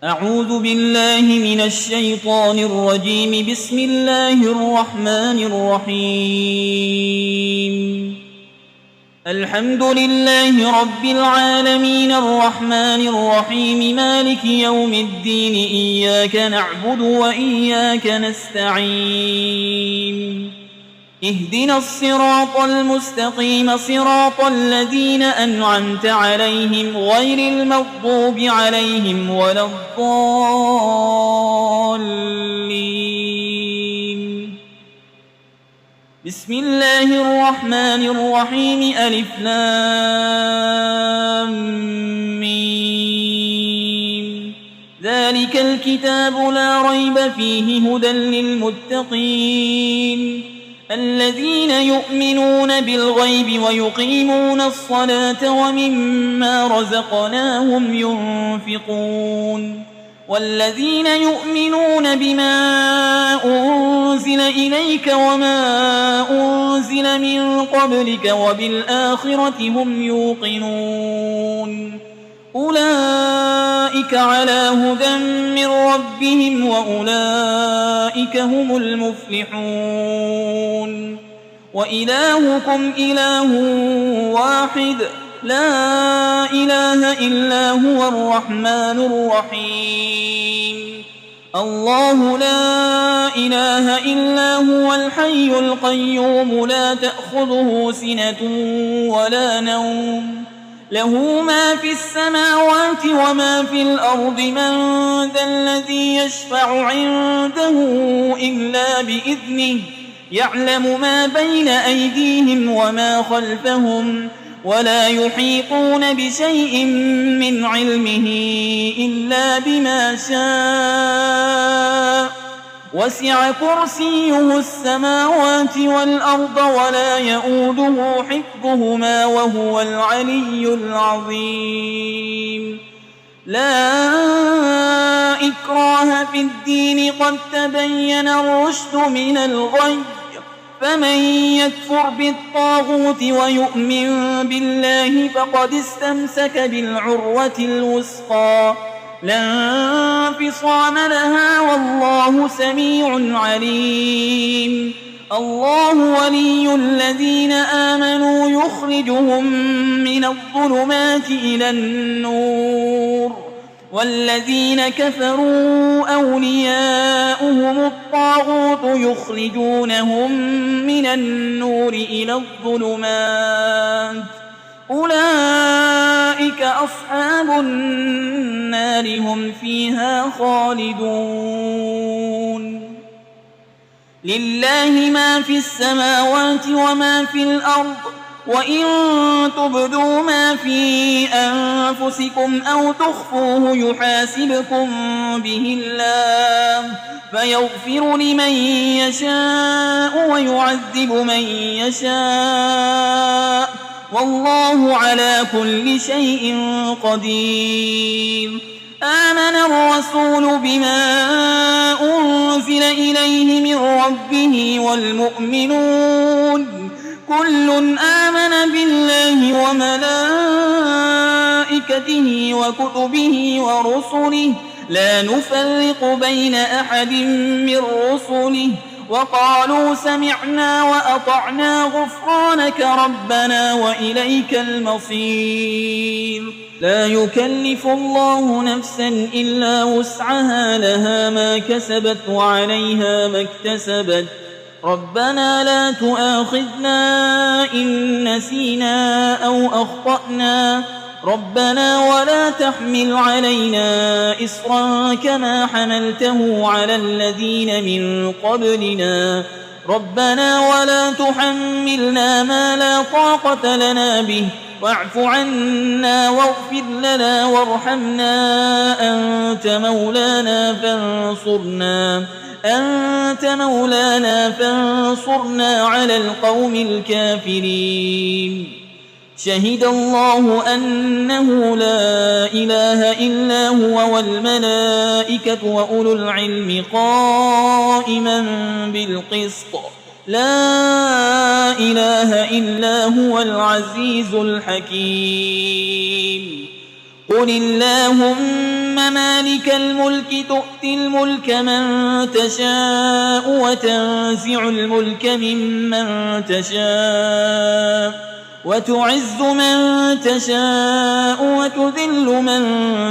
أعوذ بالله من الشيطان الرجيم. بسم الله الرحمن الرحيم. الحمد لله رب العالمين الرحمن الرحيم مالك يوم الدين إياك نعبد وإياك نستعين اهدنا الصراط المستقيم صراط الذين أنعمت عليهم غير المغضوب عليهم ولا الضالين. بسم الله الرحمن الرحيم. ألف لام ميم. ذلك الكتاب لا ريب فيه هدى للمتقين الذين يؤمنون بالغيب ويقيمون الصلاة ومما رزقناهم ينفقون والذين يؤمنون بما أنزل إليك وما أنزل من قبلك وبالآخرة هم يوقنون أولئك على هدى من ربهم وأولئك هم المفلحون. وإلهكم إله واحد لا إله إلا هو الرحمن الرحيم. الله لا إله إلا هو الحي القيوم لا تأخذه سنة ولا نوم له ما في السماوات وما في الأرض. من ذا الذي يشفع عنده إلا بإذنه يعلم ما بين أيديهم وما خلفهم ولا يحيطون بشيء من علمه إلا بما شاء وسع كرسيه السماوات والأرض ولا يؤوده حفظهما وهو العلي العظيم. لا إكراه في الدين قد تبين الرشد من الغي فمن يكفر بالطاغوت ويؤمن بالله فقد استمسك بالعروة الوثقى لا انفصام لها والله سميع عليم. الله ولي الذين آمنوا يخرجهم من الظلمات إلى النور والذين كفروا أولياؤهم الطاغوت يخرجونهم من النور إلى الظلمات أولئك أصحاب النار هم فيها خالدون. لله ما في السماوات وما في الأرض وإن تبدوا ما في أنفسكم أو تخفوه يحاسبكم به الله فيغفر لمن يشاء ويعذب من يشاء والله على كل شيء قدير. آمن الرسول بما أنزل إليه من ربه والمؤمنون كل آمن بالله وملائكته وكتبه ورسله لا نفرق بين أحد من رسله وقالوا سمعنا وأطعنا غفرانك ربنا وإليك المصير. لا يكلف الله نفسا إلا وسعها لها ما كسبت وعليها ما اكتسبت ربنا لا تؤاخذنا إن نسينا أو أخطأنا ربنا ولا تحمل علينا إصرا كما حملته على الذين من قبلنا ربنا ولا تحملنا ما لا طاقة لنا به واعف عنا واغفر لنا وارحمنا أنت مولانا فانصرنا على القوم الكافرين. شهد الله أنه لا إله إلا هو والملائكة وأولو العلم قائما بالقسط لا إله إلا هو العزيز الحكيم. قل اللهم مالك الملك تؤتي الملك من تشاء وتنزع الملك ممن تشاء وتعز من تشاء وتذل من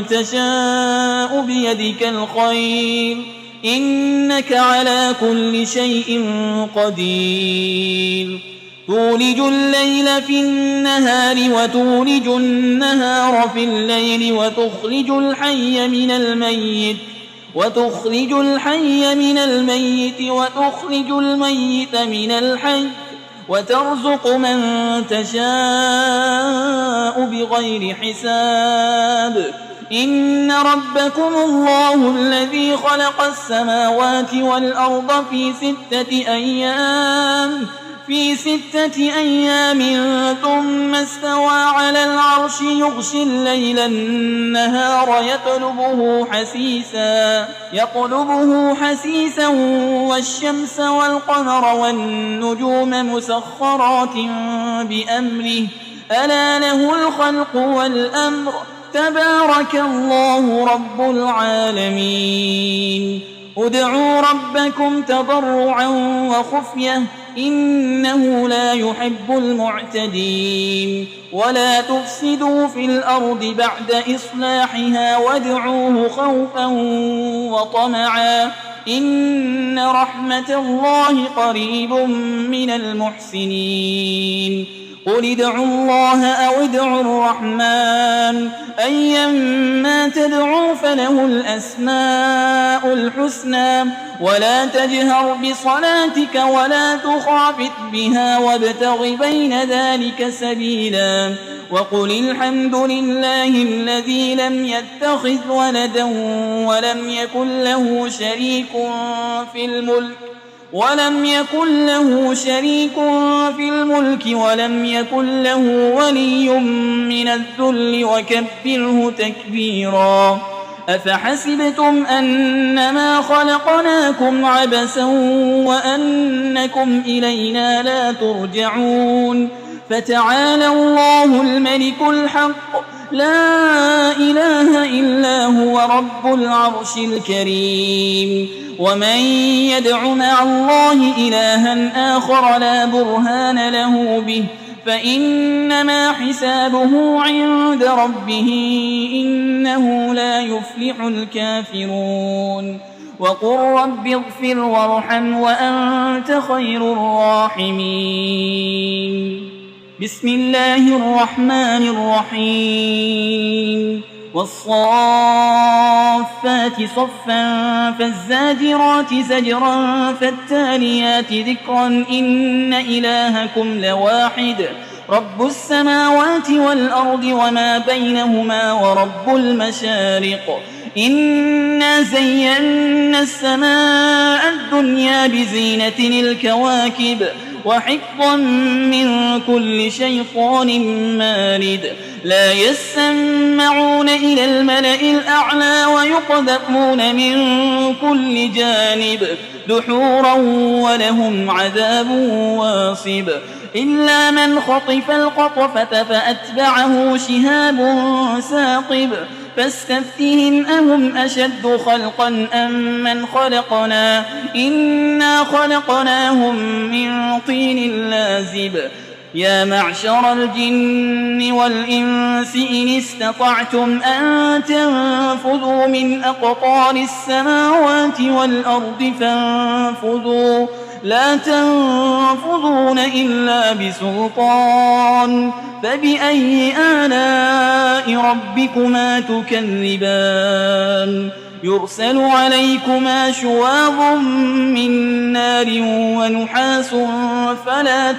تشاء بيدك الخير إنك على كل شيء قدير تولج الليل في النهار وتولج النهار في الليل وتخرج الحي من الميت وتخرج الميت من الحي وترزق من تشاء بغير حساب إن ربكم الله الذي خلق السماوات والأرض في 6 أيام ثم استوى على العرش يغشي الليل النهار يطلبه حسيسا والشمس والقمر والنجوم مسخرات بأمره ألا له الخلق والأمر تبارك الله رب العالمين ادعوا ربكم تضرعا وخفية إنه لا يحب المعتدين ولا تفسدوا في الأرض بعد إصلاحها وادعوه خوفا وطمعا إن رحمة الله قريب من المحسنين قل ادعوا الله أو ادعوا الرحمن أيما تدعوا فله الأسماء الحسنى ولا تجهر بصلاتك ولا تخافت بها وابتغ بين ذلك سبيلا وقل الحمد لله الذي لم يتخذ ولدا ولم يكن له شريك في الملك ولم يكن له ولي من الذل وكبره تكبيرا أفحسبتم أنما خلقناكم عبثا وأنكم إلينا لا ترجعون فتعالى الله الملك الحق لا إله إلا هو رب العرش الكريم ومن يدع مع الله إلها آخر لا برهان له به فإنما حسابه عند ربه إنه لا يفلح الكافرون وقل رب اغفر وارحم وأنت خير الراحمين بسم الله الرحمن الرحيم والصافات صفا فالزاجرات زجرا فالتاليات ذكرا إن إلهكم لواحد رب السماوات والأرض وما بينهما ورب المشارق إنا زينا السماء الدنيا بزينة الكواكب وحفظا من كل شيطان مارد لا يسمعون إلى الملأ الأعلى ويقذفون من كل جانب دحورا ولهم عذاب واصب إلا من خطف القطفة فأتبعه شهاب ثاقب فاستفتهم أهم أشد خلقا أم من خلقنا إنا خلقناهم من طين لازب يا معشر الجن والإنس إن استطعتم أن تنفذوا من أقطار السماوات والأرض فانفذوا لا تنفذون إلا بسلطان فبأي آلاء ربكما تكذبان يرسل عليكما شواظ من نار ونحاس فلا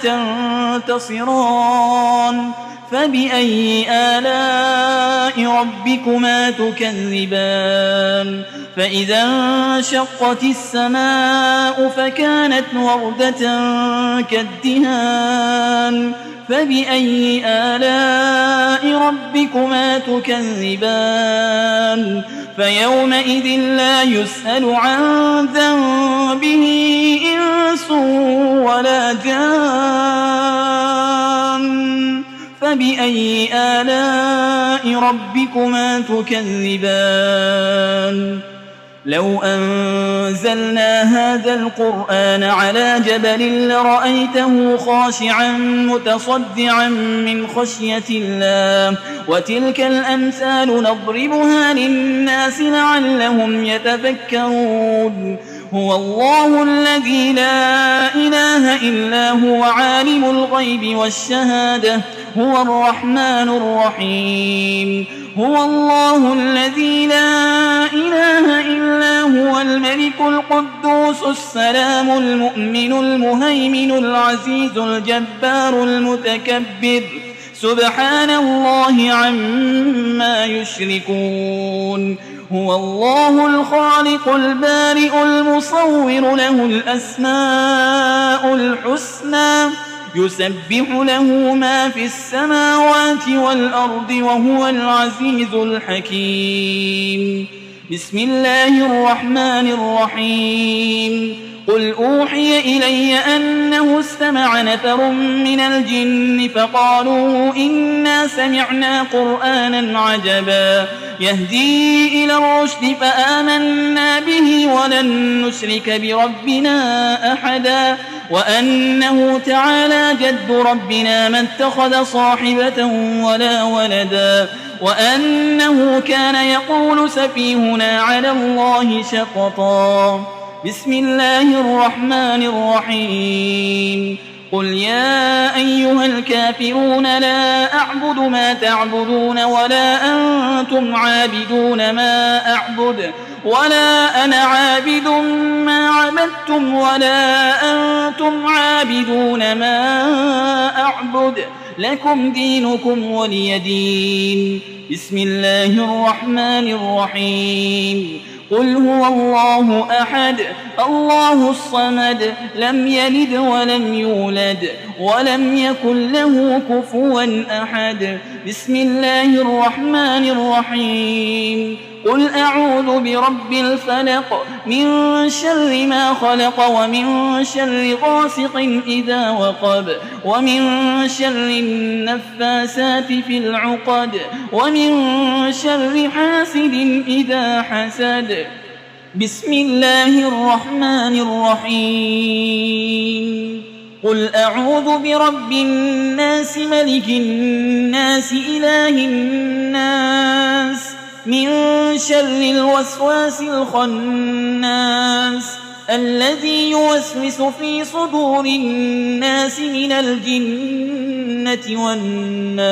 تنتصران فبأي آلاء ربكما تكذبان فإذا انشقت السماء فكانت وردة كالدهان فبأي آلاء ربكما تكذبان فيومئذ لا يسأل عن ذنبه إنس ولا جان فبأي آلاء ربكما تكذبان لو أنزلنا هذا القرآن على جبل لرأيته خاشعا متصدعا من خشية الله وتلك الأمثال نضربها للناس لعلهم يتفكرون هو الله الذي لا إله إلا هو عالم الغيب والشهادة هو الرحمن الرحيم هو الله الذي لا إله إلا هو الملك القدوس السلام المؤمن المهيمن العزيز الجبار المتكبر سبحان الله عما يشركون هو الله الخالق البارئ المصور له الأسماء الحسنى يسبح له ما في السماوات والأرض وهو العزيز الحكيم بسم الله الرحمن الرحيم قل أوحي إلي أنه استمع نفر من الجن فقالوا إنا سمعنا قرآنا عجبا يهدي إلى الرشد فآمنا به ولن نشرك بربنا أحدا وأنه تعالى جد ربنا ما اتخذ صاحبة ولا ولدا وأنه كان يقول سفيهنا على الله شططا بسم الله الرحمن الرحيم قل يا أيها الكافرون لا أعبد ما تعبدون ولا أنتم عابدون ما أعبد ولا أنا عابد ما عبدتم ولا أنتم عابدون ما أعبد لكم دينكم ولي دين بسم الله الرحمن الرحيم قل هو الله أحد الله الصمد لم يلد ولم يولد ولم يكن له كفوا أحد بسم الله الرحمن الرحيم قل أعوذ برب الفلق من شر ما خلق ومن شر غاسق إذا وقب ومن شر النفاسات في العقد ومن شر حاسد إذا حسد بسم الله الرحمن الرحيم قل أعوذ برب الناس ملك الناس إله الناس من شر الوسواس الخناس الذي يوسوس في صدور الناس من الجنة والناس